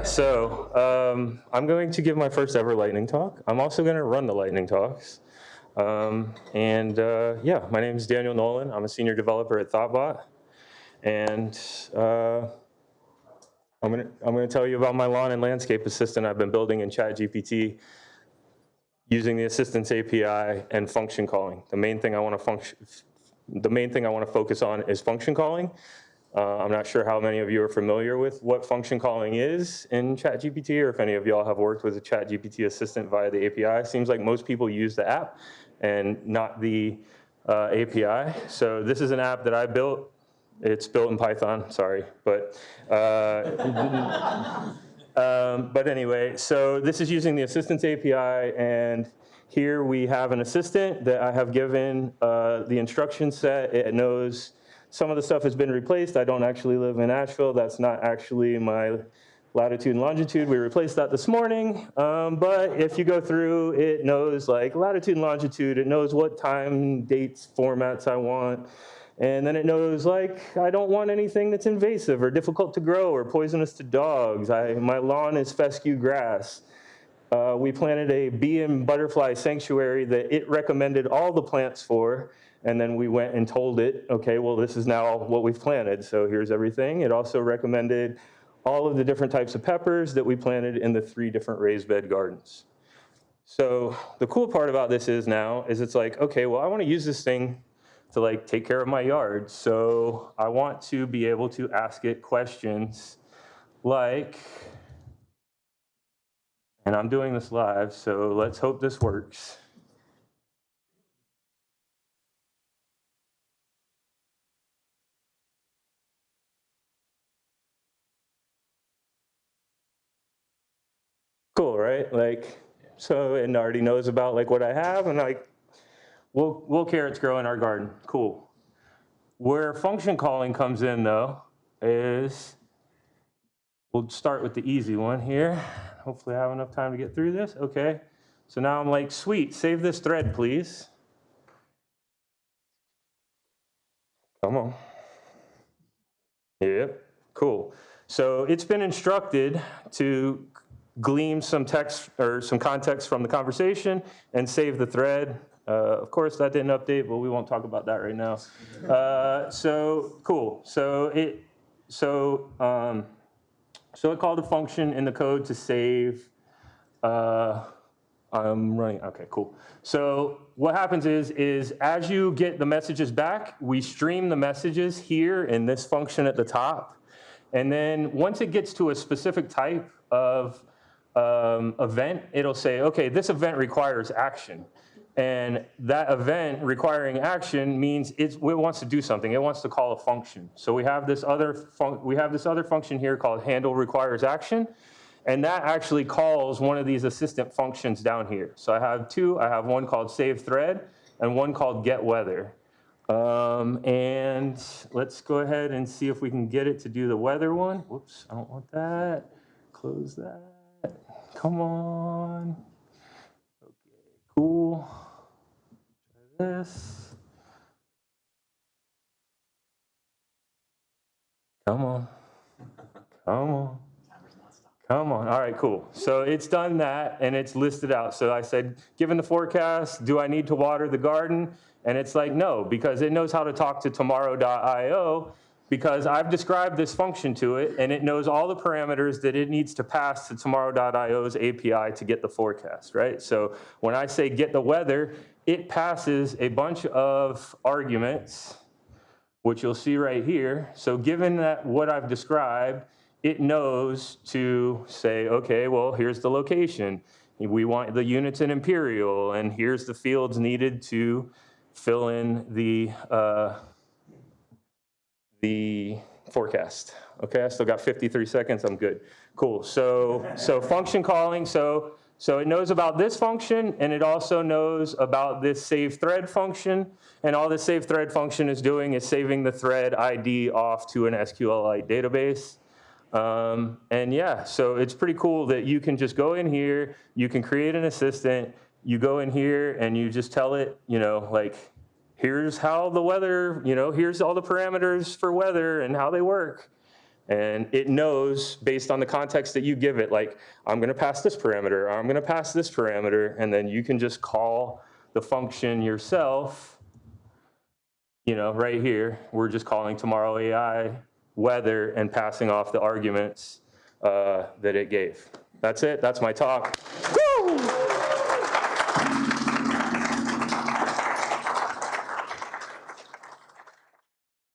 I'm going to give my first ever lightning talk. I'm also going to run the lightning talks. My name is Daniel Nolan. I'm a senior developer at Thoughtbot. And I'm going to tell you about my lawn and landscape assistant I've been building in ChatGPT using the Assistants API and function calling. The main thing I want to focus on is function calling. I'm not sure how many of you are familiar with what function calling is in ChatGPT, or if any of y'all have worked with a ChatGPT assistant via the API. Seems like most people use the app and not the API. So this is an app that I built. It's built in Python, sorry. But anyway, so this is using the Assistants API, and here we have an assistant that I have given the instruction set. It knows some of the stuff has been replaced. I don't actually live in Asheville. That's not actually my latitude and longitude. We replaced that this morning. But if you go through, it knows like latitude and longitude. It knows what time, dates, formats I want. And then it knows like I don't want anything that's invasive or difficult to grow or poisonous to dogs. My lawn is fescue grass. We planted a bee and butterfly sanctuary that it recommended all the plants for. And then we went and told it, okay, well, this is now what we've planted, so here's everything. It also recommended all of the different types of peppers that we planted in the 3 different raised bed gardens. So the cool part about this is it's like, okay, well, I want to use this thing to like take care of my yard. So I want to be able to ask it questions like, and I'm doing this live, so let's hope this works. Cool, right? Like, so it already knows about like what I have, and like, we'll carrots grow in our garden. Cool. Where function calling comes in, though, is we'll start with the easy one here. Hopefully, I have enough time to get through this. Okay. So now I'm like, sweet, save this thread, please. Come on. Yep. Cool. So it's been instructed to glean some text or some context from the conversation and save the thread. Of course, that didn't update, but we won't talk about that right now. So cool. So it called a function in the code to save. I'm running. Okay, cool. So what happens is as you get the messages back, we stream the messages here in this function at the top. And then once it gets to a specific type of event, it'll say, okay, this event requires action. And that event requiring action means it wants to do something. It wants to call a function. So we have this other function here called handle requires action. And that actually calls one of these assistant functions down here. So I have 2. I have one called save thread and one called get weather. And let's go ahead and see if we can get it to do the weather one. Whoops, I don't want that. Close that. Come on. Okay, cool. Try this. Come on. Come on. Come on. All right, cool. So it's done that, and it's listed out. So I said, given the forecast, do I need to water the garden? And it's like, no, because it knows how to talk to tomorrow.io, because I've described this function to it, and it knows all the parameters that it needs to pass to tomorrow.io's API to get the forecast, right? So when I say get the weather, it passes a bunch of arguments, which you'll see right here. So given that what I've described, it knows to say, okay, well, here's the location. We want the units in imperial, and here's the fields needed to fill in the forecast. Okay, I still got 53 seconds. I'm good. Cool. So function calling. So it knows about this function, and it also knows about this save thread function. And all this save thread function is doing is saving the thread ID off to an SQLite database. And yeah, so it's pretty cool that you can just go in here, you can create an assistant, you go in here and you just tell it, like, here's how the weather, here's all the parameters for weather and how they work. And it knows based on the context that you give it, like, I'm going to pass this parameter, or I'm going to pass this parameter, and then you can just call the function yourself. Right here, we're just calling tomorrow AI weather and passing off the arguments that it gave. That's it. That's my talk. Woo!